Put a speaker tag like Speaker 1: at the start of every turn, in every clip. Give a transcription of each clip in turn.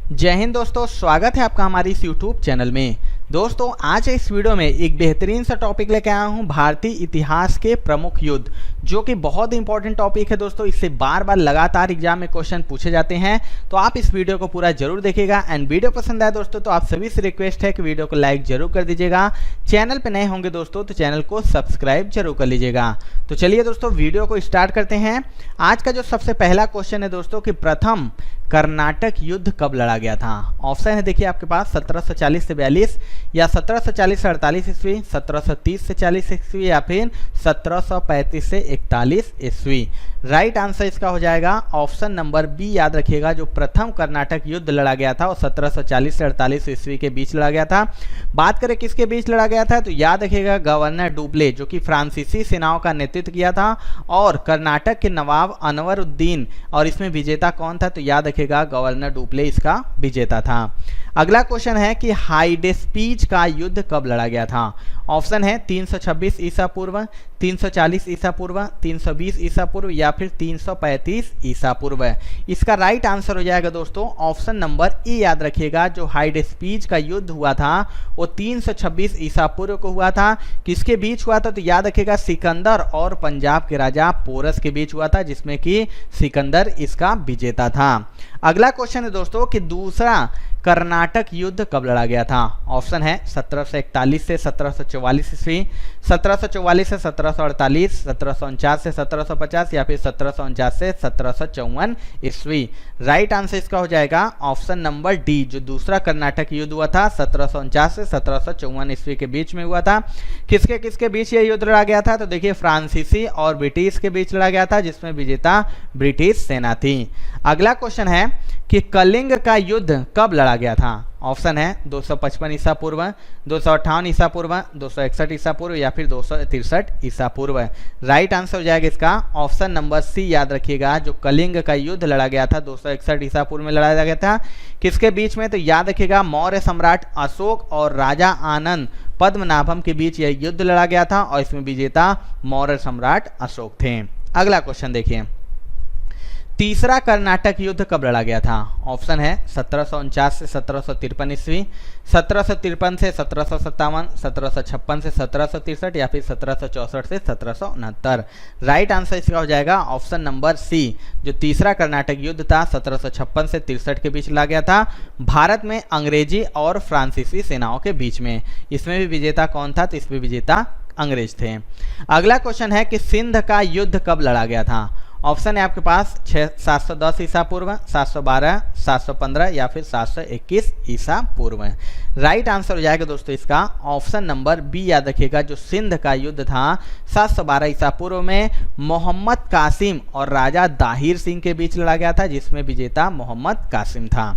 Speaker 1: जय हिंद दोस्तों, स्वागत है आपका हमारे इस YouTube चैनल में। दोस्तों आज इस वीडियो में एक बेहतरीन सा टॉपिक लेके आया हूँ, भारतीय इतिहास के प्रमुख युद्ध, जो कि बहुत इंपॉर्टेंट टॉपिक है दोस्तों। इससे बार बार लगातार एग्जाम में क्वेश्चन पूछे जाते हैं, तो आप इस वीडियो को पूरा जरूर देखिएगा। एंड वीडियो पसंद आए दोस्तों तो आप सभी से रिक्वेस्ट है कि वीडियो को लाइक जरूर कर दीजिएगा। चैनल पर नए होंगे दोस्तों तो चैनल को सब्सक्राइब जरूर कर लीजिएगा। तो चलिए दोस्तों वीडियो को स्टार्ट करते हैं। आज का जो सबसे पहला क्वेश्चन है दोस्तों कि प्रथम कर्नाटक युद्ध कब लड़ा गया था। ऑप्शन है देखिए आपके पास 1740 से 42 या 1740 से 48 ईस्वी, 1730 से 40 ईस्वी या फिर 1735 से 41 ईस्वी। राइट आंसर इसका हो जाएगा ऑप्शन नंबर बी। याद रखिएगा जो प्रथम कर्नाटक युद्ध लड़ा गया था वो 1740 से 48 ईस्वी के बीच लड़ा गया था। बात करें किसके बीच लड़ा गया था तो याद रखिएगा गवर्नर डुप्ले, जो कि फ्रांसीसी सेनाओं का नेतृत्व किया था, और कर्नाटक के नवाब अनवरुद्दीन। और इसमें विजेता कौन था तो याद रखिएगा गवर्नर डुप्ले इसका विजेता था। अगला क्वेश्चन है कि हाइडेस्पीच का युद्ध कब लड़ा गया था। ऑप्शन है 326 ईसा पूर्व, 340 ईसा पूर्व, 320 ईसा पूर्व या फिर 335 ईसा पूर्व। इसका राइट आंसर हो जाएगा दोस्तों ऑप्शन नंबर ए। याद रखिएगा जो हाइडेस्पीच का युद्ध हुआ था वो 326 ईसा पूर्व को हुआ था। किसके बीच हुआ था तो याद रखिएगा सिकंदर और पंजाब के राजा पोरस के बीच हुआ था, जिसमें कि सिकंदर इसका विजेता था। अगला क्वेश्चन है दोस्तों कि दूसरा कर्नाटक युद्ध कब लड़ा गया था। ऑप्शन है 1741 से 1744 ईस्वी, 1744 से 1748, 1749 से 1750 या फिर 1749 से 1754 ईस्वी। राइट आंसर इसका हो जाएगा ऑप्शन नंबर डी। जो दूसरा कर्नाटक युद्ध हुआ था 1749 से 1754 ईस्वी के बीच में हुआ था। किसके किसके बीच यह युद्ध लड़ा गया था तो देखिए फ्रांसीसी और ब्रिटिश के बीच लड़ा गया था, जिसमें विजेता ब्रिटिश सेना थी। अगला क्वेश्चन है कि कलिंग का युद्ध कब लड़ा गया था। ऑप्शन है 255 ईसा पूर्व, 258 ईसा पूर्व, 261 ईसा पूर्व या फिर 263 ईसा पूर्व। राइट आंसर हो जाएगा इसका ऑप्शन नंबर सी। याद रखिएगा जो कलिंग का युद्ध लड़ा गया था 261 ईसा पूर्व में लड़ा गया था। किसके बीच में तो याद रखिएगा मौर्य सम्राट अशोक और राजा आनंद पद्मनाभम के बीच यह युद्ध लड़ा गया था, और इसमें विजेता मौर्य सम्राट अशोक थे। अगला क्वेश्चन देखिए, तीसरा कर्नाटक युद्ध कब लड़ा गया था। ऑप्शन है 1749 से 1753 ईस्वी, 1753 से 1757, 1756 से 1763 या फिर 1764 से 1769। राइट आंसर इसका हो जाएगा ऑप्शन नंबर सी। जो तीसरा कर्नाटक युद्ध था 1756 से 63 के बीच लड़ा गया था, भारत में अंग्रेजी और फ्रांसीसी सेनाओं के बीच में। इसमें भी विजेता कौन था तो इसमें विजेता अंग्रेज थे। अगला क्वेश्चन है कि सिंध का युद्ध कब लड़ा गया था। ऑप्शन है आपके पास 710 ईसा पूर्व, 712, 715 या फिर 721 ईसा पूर्व। राइट आंसर हो जाएगा दोस्तों इसका ऑप्शन नंबर बी। याद रखिएगा जो सिंध का युद्ध था 712 ईसा पूर्व में मोहम्मद कासिम और राजा दाहिर सिंह के बीच लड़ा गया था, जिसमें विजेता मोहम्मद कासिम था।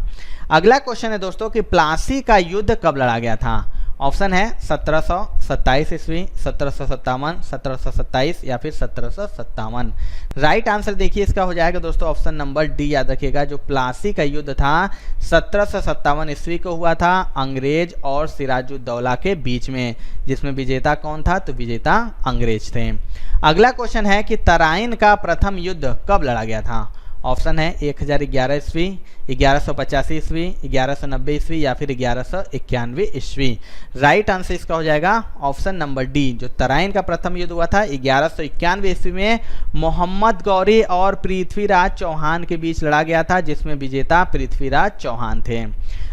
Speaker 1: अगला क्वेश्चन है दोस्तों कि प्लासी का युद्ध कब लड़ा गया था। ऑप्शन है 1727 ईस्वी, 1757, 1727 या फिर 1757। राइट आंसर देखिए इसका हो जाएगा दोस्तों ऑप्शन नंबर डी। याद रखिएगा जो प्लासी का युद्ध था 1757 ईस्वी को हुआ था, अंग्रेज और सिराजुद्दौला के बीच में, जिसमें विजेता कौन था तो विजेता अंग्रेज थे। अगला क्वेश्चन है कि तराइन का प्रथम युद्ध कब लड़ा गया था। ऑप्शन है 1011 ईस्वी, 1185 ईस्वी, 1190 ईस्वी या फिर 1191 ईस्वी। राइट आंसर इसका हो जाएगा ऑप्शन नंबर डी। जो तराइन का प्रथम युद्ध हुआ था 1191 ईस्वी में मोहम्मद गौरी और पृथ्वीराज चौहान के बीच लड़ा गया था, जिसमें विजेता पृथ्वीराज चौहान थे।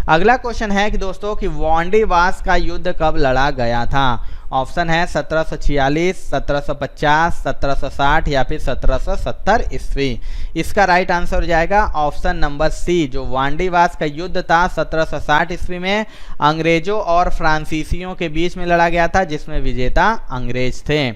Speaker 1: अगला क्वेश्चन है कि दोस्तों कि वांडीवास का युद्ध कब लड़ा गया था। ऑप्शन है 1746, 1750, 1760 या फिर 1770 ईस्वी। इसका राइट आंसर हो जाएगा ऑप्शन नंबर सी। जो वांडीवास का युद्ध था 1760 ईस्वी में अंग्रेजों और फ्रांसीसियों के बीच में लड़ा गया था, जिसमें विजेता अंग्रेज थे।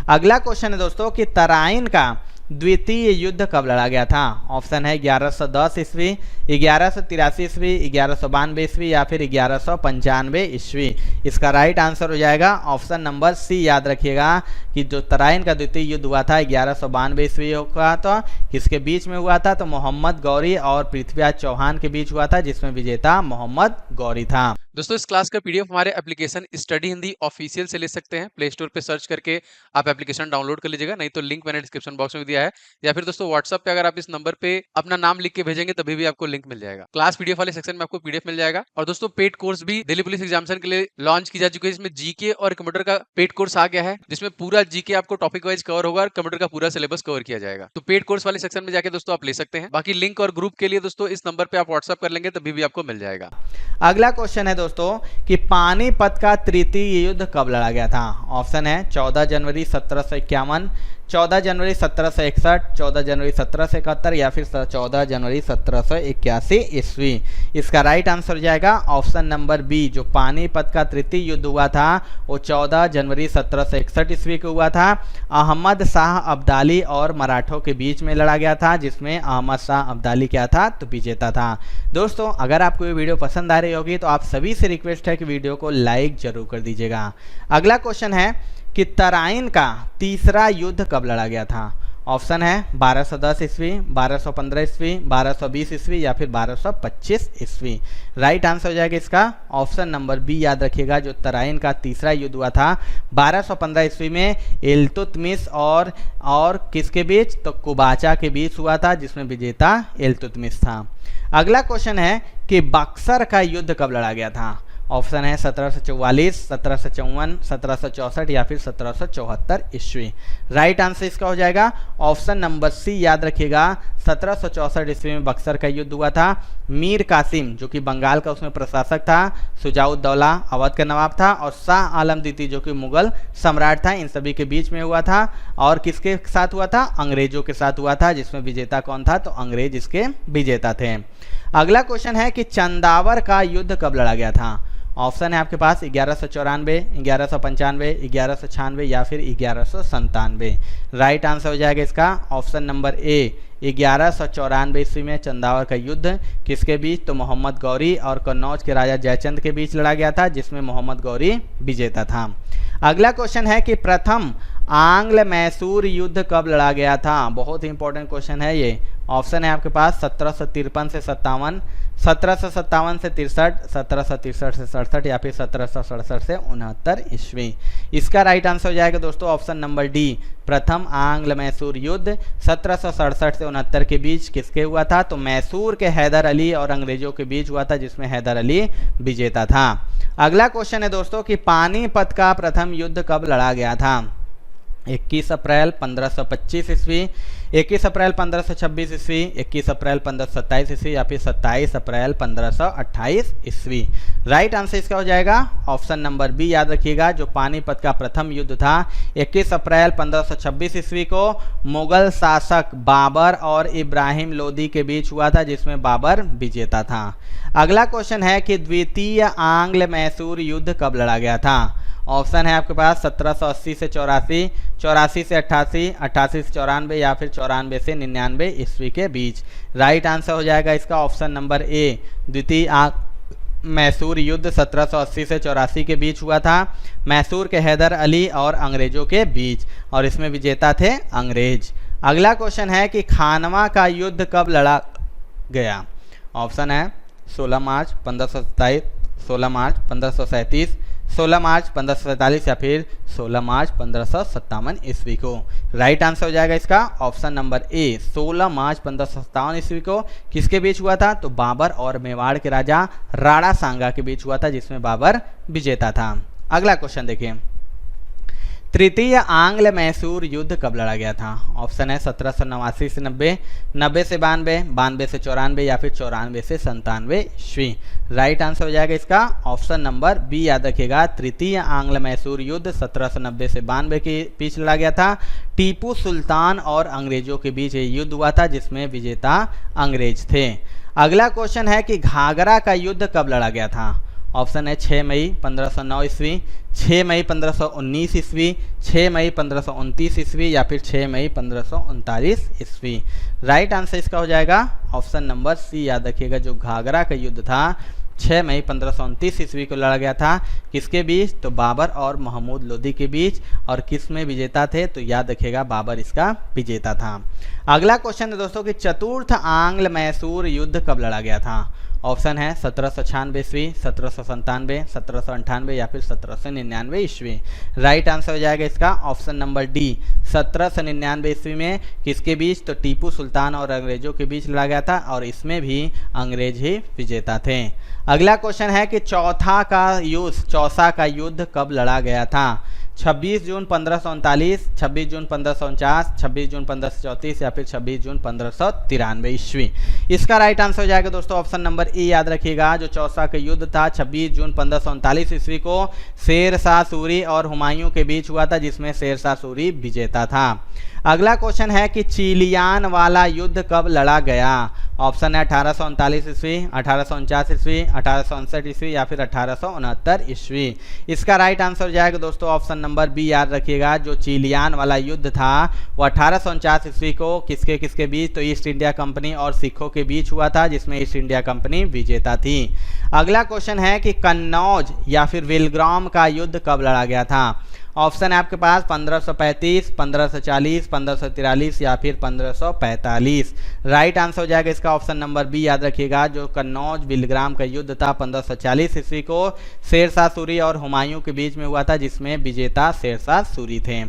Speaker 1: अगला क्वेश्चन है दोस्तों कि तराइन का द्वितीय युद्ध कब लड़ा गया था। ऑप्शन है 1110 ईस्वी, 1183 ईस्वी, 1192 ईस्वी या फिर 1195 ईस्वी। इसका राइट आंसर हो जाएगा ऑप्शन नंबर सी। याद रखिएगा कि जो तराइन का द्वितीय युद्ध हुआ था 1192 ईस्वी हुआ था। किसके बीच में हुआ था तो मोहम्मद गौरी और पृथ्वीराज चौहान के बीच हुआ था, जिसमें विजेता मोहम्मद गौरी था।
Speaker 2: दोस्तों इस क्लास का पीडीएफ हमारे एप्लीकेशन स्टडी हिंदी ऑफिशियल से ले सकते हैं। प्ले स्टोर पे सर्च करके आप एप्लीकेशन डाउनलोड कर लीजिएगा, नहीं तो लिंक मैंने डिस्क्रिप्शन बॉक्स में दिया है, या फिर दोस्तों व्हाट्सएप पे अगर आप इस नंबर पे अपना नाम लिख के भेजेंगे तभी भी आपको लिंक मिल जाएगा। क्लास पीडीएफ वाले सेक्शन में आपको पीडीएफ मिल जाएगा। और दोस्तों पेड कोर्स भी दिल्ली पुलिस एग्जामिनेशन के लिए लॉन्च की जा चुकी है, जिसमें जीके और कंप्यूटर का पेड कोर्स आ गया है, जिसमें पूरा जीके आपको टॉपिक वाइज कवर होगा और कंप्यूटर का पूरा सिलेबस कवर किया जाएगा। तो पेड कोर्स वाले सेक्शन में जाके दोस्तों आप ले सकते हैं। बाकी लिंक और ग्रुप के लिए दोस्तों इस नंबर पे आप व्हाट्सएप कर लेंगे तभी भी आपको मिल जाएगा।
Speaker 1: अगला क्वेश्चन है दोस्तों कि पानीपत का तृतीय युद्ध कब लड़ा गया था। ऑप्शन है 14 जनवरी 1751, 14 जनवरी 1761, 14 जनवरी 1771 या फिर 14 जनवरी 1781 ईस्वी। इसका राइट आंसर हो जाएगा ऑप्शन नंबर बी। जो पानीपत का तृतीय युद्ध हुआ था वो 14 जनवरी 1761 ईस्वी को हुआ था। अहमद शाह अब्दाली और मराठों के बीच में लड़ा गया था, जिसमें अहमद शाह अब्दाली क्या था तो विजेता था। दोस्तों अगर आपको ये वीडियो पसंद आ रही होगी तो आप सभी से रिक्वेस्ट है कि वीडियो को लाइक जरूर कर दीजिएगा। अगला क्वेश्चन है कि तराइन का तीसरा युद्ध कब लड़ा गया था। ऑप्शन है 1210 ईस्वी, 1215 ईस्वी, 1220 ईस्वी या फिर 1225 ईस्वी। राइट आंसर हो जाएगा इसका ऑप्शन नंबर बी। याद रखिएगा जो तराइन का तीसरा युद्ध हुआ था 1215 ईस्वी में इल्तुतमिश और किसके बीच तो कुबाचा के बीच हुआ था, जिसमें विजेता इल्तुतमिश था। अगला क्वेश्चन है कि बक्सर का युद्ध कब लड़ा गया था। ऑप्शन है 1744, 1754, 1764 या फिर 1774 ईस्वी। राइट आंसर इसका हो जाएगा ऑप्शन नंबर सी। याद रखिएगा 1764 ईस्वी में बक्सर का युद्ध हुआ था। मीर कासिम जो कि बंगाल का उसमें प्रशासक था, शुजाउद्दौला अवध का नवाब था और शाह आलम द्वितीय जो कि मुगल सम्राट था, इन सभी के बीच में हुआ था। और किसके साथ हुआ था, अंग्रेजों के साथ हुआ था, जिसमें विजेता कौन था तो अंग्रेज इसके विजेता थे। अगला क्वेश्चन है कि चंदावर का युद्ध कब लड़ा गया था। ऑप्शन है आपके पास 1194, 1195, 1196 या फिर 1197। राइट आंसर हो जाएगा इसका ऑप्शन नंबर ए। 1194 ईस्वी में चंदावर का युद्ध किसके बीच तो मोहम्मद गौरी और कन्नौज के राजा जयचंद के बीच लड़ा गया था, जिसमें मोहम्मद गौरी विजेता था। अगला क्वेश्चन है कि प्रथम आंग्ल मैसूर युद्ध कब लड़ा गया था। बहुत ही इंपॉर्टेंट क्वेश्चन है ये। ऑप्शन है आपके पास 1753 से 57, 1757 से 63, 1763 से 67 या फिर 1767 से 69 ईस्वी। इसका राइट आंसर हो जाएगा दोस्तों ऑप्शन नंबर डी। प्रथम आंग्ल मैसूर युद्ध 1767 से 69 के बीच किसके हुआ था तो मैसूर के हैदर अली और अंग्रेजों के बीच हुआ था, जिसमें हैदर अली विजेता था। अगला क्वेश्चन है दोस्तों कि पानीपत का प्रथम युद्ध कब लड़ा गया था। 21 अप्रैल 1525 ईस्वी, 21 अप्रैल 1526 ईस्वी, 21 अप्रैल 1527 ईस्वी या फिर 27 अप्रैल 1528 ईस्वी। राइट आंसर इसका हो जाएगा ऑप्शन नंबर बी। याद रखिएगा जो पानीपत का प्रथम युद्ध था 21 अप्रैल 1526 ईस्वी को मुगल शासक बाबर और इब्राहिम लोदी के बीच हुआ था, जिसमें बाबर विजेता था। अगला क्वेश्चन है कि द्वितीय आंग्ल मैसूर युद्ध कब लड़ा गया था। ऑप्शन है आपके पास 1780 से 84, 84 से 88, 88 से 94 या फिर 94 से 99 ईस्वी के बीच। राइट आंसर हो जाएगा इसका ऑप्शन नंबर ए। द्वितीय मैसूर युद्ध 1780 से 84 के बीच हुआ था, मैसूर के हैदर अली और अंग्रेजों के बीच, और इसमें विजेता थे अंग्रेज। अगला क्वेश्चन है कि खानवा का युद्ध कब लड़ा गया। ऑप्शन है 16 मार्च 1527, 16 मार्च 1537, 16 मार्च 1547 या फिर 16 मार्च 1557 ईस्वी को। राइट आंसर हो जाएगा इसका ऑप्शन नंबर ए। 16 मार्च 1557 ईस्वी को किसके बीच हुआ था तो बाबर और मेवाड़ के राजा राणा सांगा के बीच हुआ था, जिसमें बाबर विजेता था। अगला क्वेश्चन देखिए, तृतीय आंग्ल मैसूर युद्ध कब लड़ा गया था। ऑप्शन है 1789 से 90, 90 से 92, 92 से 94 या फिर 94 से 97 ईस्वी। राइट आंसर हो जाएगा इसका ऑप्शन नंबर बी। याद रखिएगा तृतीय आंग्ल मैसूर युद्ध 1790 से 92 के बीच लड़ा गया था। टीपू सुल्तान और अंग्रेजों के बीच ये युद्ध हुआ था, जिसमें विजेता अंग्रेज थे। अगला क्वेश्चन है कि घाघरा का युद्ध कब लड़ा गया था। ऑप्शन है 6 मई 1509 ईस्वी, 6 मई 1519 ईस्वी, 6 मई 1529 ईस्वी या फिर 6 मई 1539 ईस्वी। राइट आंसर इसका हो जाएगा ऑप्शन नंबर सी। याद रखिएगा जो घाघरा का युद्ध था 6 मई 1529 ईस्वी को लड़ा गया था, किसके बीच तो बाबर और महमूद लोदी के बीच, और किस में विजेता थे तो याद रखिएगा बाबर इसका विजेता था। अगला क्वेश्चन है दोस्तों कि चतुर्थ आंग्ल मैसूर युद्ध कब लड़ा गया था। ऑप्शन है 1796 ईस्वी, 1797, 1798 या फिर 1799 ईस्वी। राइट आंसर हो जाएगा इसका ऑप्शन नंबर डी 1799 ईस्वी में। किसके बीच? तो टीपू सुल्तान और अंग्रेजों के बीच लड़ा गया था और इसमें भी अंग्रेज ही विजेता थे। अगला क्वेश्चन है कि चौसा का युद्ध कब लड़ा गया था? 26 जून 1539, 26 जून 1549, 26 जून 1534 या फिर 26 जून 1593 ईस्वी। इसका राइट आंसर हो जाएगा दोस्तों ऑप्शन नंबर ए। याद रखिएगा जो चौसा का युद्ध था 26 जून 1539 ईस्वी को शेर शाह सूरी और हुमायूं के बीच हुआ था, जिसमें शेर शाह सूरी विजेता था। अगला क्वेश्चन है कि चिलियान वाला युद्ध कब लड़ा गया? ऑप्शन है 1839 ईस्वी, 1849 ईस्वी, 1859 ईस्वी या फिर 1869 ईस्वी। इसका राइट आंसर हो जाएगा दोस्तों ऑप्शन नंबर बी। याद रखिएगा जो चिलियान वाला युद्ध था वो 1849 ईस्वी को किसके बीच? तो ईस्ट इंडिया कंपनी और सिखों के बीच हुआ था, जिसमें ईस्ट इंडिया कंपनी विजेता थी। अगला क्वेश्चन है कि कन्नौज या फिर विलग्राम का युद्ध कब लड़ा गया था? ऑप्शन है आपके पास 1535, 1540, 1543 या फिर 1545। राइट आंसर हो जाएगा इसका ऑप्शन नंबर बी। याद रखिएगा जो कन्नौज विलग्राम का युद्ध था 1540 ईस्वी को शेर शाह सूरी और हुमायूं के बीच में हुआ था, जिसमें विजेता शेर शाह सूरी थे।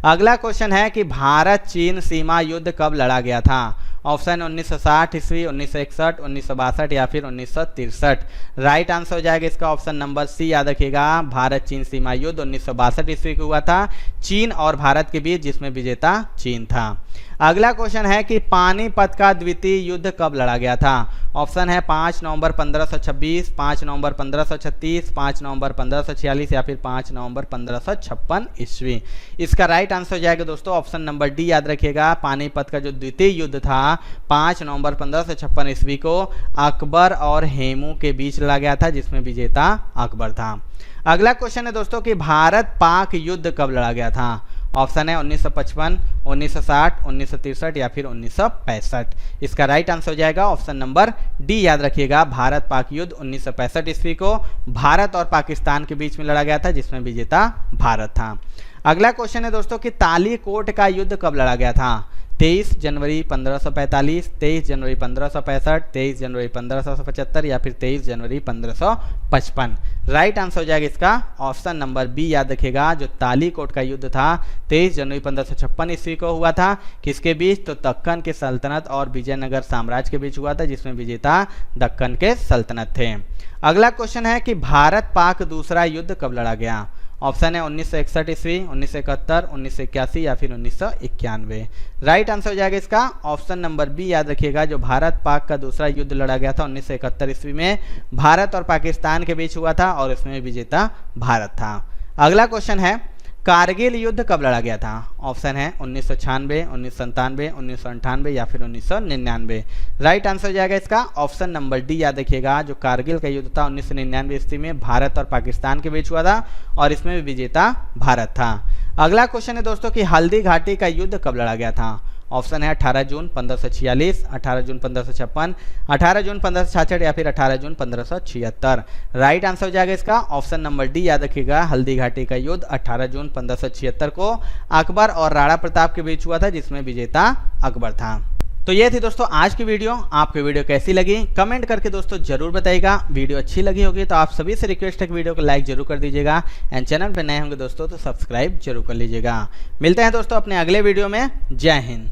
Speaker 1: अगला क्वेश्चन है कि भारत चीन सीमा युद्ध कब लड़ा गया था? ऑप्शन 1960 ईस्वी, 1961, 1962 या फिर 1963। राइट आंसर हो जाएगा इसका ऑप्शन नंबर सी। याद रखिएगा भारत चीन सीमा युद्ध 1962 ईस्वी को हुआ था चीन और भारत के बीच, जिसमें विजेता चीन था। अगला क्वेश्चन है कि पानीपत का द्वितीय युद्ध कब लड़ा गया था? ऑप्शन है 5 नवंबर 1526, 5 नवंबर 1536, 5 नवंबर 1546 या फिर 5 नवंबर 1556 ईस्वी। इसका राइट आंसर हो जाएगा दोस्तों ऑप्शन नंबर डी। याद रखिएगा पानीपत का जो द्वितीय युद्ध था 5 नवंबर 1556 ईस्वी को अकबर और हेमू के बीच लड़ा गया था, जिसमें विजेता अकबर था। अगला क्वेश्चन है दोस्तों कि भारत पाक युद्ध कब लड़ा गया था? ऑप्शन है 1955, 1960, 1963 या फिर 1965। इसका राइट आंसर हो जाएगा ऑप्शन नंबर डी। याद रखिएगा भारत पाक युद्ध 1965 ईस्वी को भारत और पाकिस्तान के बीच में लड़ा गया था, जिसमें विजेता भारत था। अगला क्वेश्चन है दोस्तों कि तालीकोट का युद्ध कब लड़ा गया था? 23 जनवरी 1545, 23 जनवरी 1565, 23 जनवरी 1575 या फिर 23 जनवरी 1555। राइट आंसर हो जाएगा इसका ऑप्शन नंबर बी। याद रखिएगा जो तालीकोट का युद्ध था 23 जनवरी 1556 ईस्वी को हुआ था। किसके बीच? तो दक्कन के सल्तनत और विजयनगर साम्राज्य के बीच हुआ था, जिसमें विजेता दक्कन के सल्तनत थे। अगला क्वेश्चन है कि भारत पाक दूसरा युद्ध कब लड़ा गया? ऑप्शन है 1961 ईस्वी, 1971, 1981 या फिर 1991। राइट आंसर हो जाएगा इसका ऑप्शन नंबर बी। याद रखिएगा जो भारत पाक का दूसरा युद्ध लड़ा गया था 1971 ईस्वी में भारत और पाकिस्तान के बीच हुआ था और इसमें विजेता भारत था। अगला क्वेश्चन है कारगिल युद्ध कब लड़ा गया था? ऑप्शन है 1996, 1997, 1998 या फिर 1999। राइट आंसर हो जाएगा इसका ऑप्शन नंबर डी। याद रखिएगा जो कारगिल का युद्ध था 1999 ईस्वी में भारत और पाकिस्तान के बीच हुआ था और इसमें भी विजेता भारत था। अगला क्वेश्चन है दोस्तों कि हल्दी घाटी का युद्ध कब लड़ा गया था? ऑप्शन है 18 जून 1546, 18 जून 1556, 18 जून 1566 या फिर 18 जून 1576। राइट आंसर हो जाएगा इसका ऑप्शन नंबर डी। याद रखिएगा हल्दी घाटी का युद्ध 18 जून 1576 को अकबर और राणा प्रताप के बीच हुआ था, जिसमें विजेता अकबर था। तो ये थी दोस्तों आज की वीडियो। आपको वीडियो कैसी लगी कमेंट करके दोस्तों जरूर बताइएगा। वीडियो अच्छी लगी होगी तो आप सभी से रिक्वेस्ट है कि वीडियो को लाइक जरूर कर दीजिएगा एंड चैनल पर नए होंगे दोस्तों तो सब्सक्राइब जरूर कर लीजिएगा। मिलते हैं दोस्तों अपने अगले वीडियो में। जय हिंद।